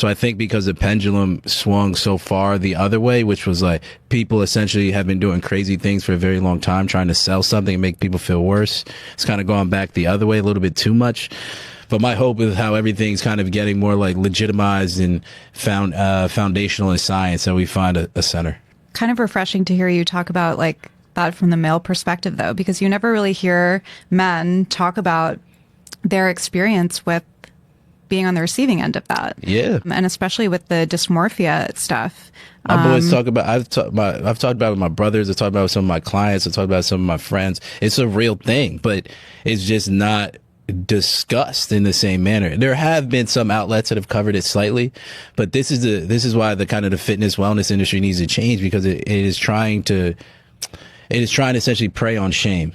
So I think because the pendulum swung so far the other way, which was like people essentially have been doing crazy things for a very long time, trying to sell something and make people feel worse. It's kind of gone back the other way a little bit too much. But my hope is how everything's kind of getting more like legitimized and foundational in science, that we find a center. Kind of refreshing to hear you talk about like that from the male perspective, though, because you never really hear men talk about their experience with being on the receiving end of that. Yeah. And especially with the dysmorphia stuff. My boys talk about, I've talked about it with my brothers, I've talked about it with some of my clients, I've talked about it with some of my friends. It's a real thing, but it's just not discussed in the same manner. There have been some outlets that have covered it slightly, but this is why the kind of the fitness wellness industry needs to change, because it is trying to essentially prey on shame.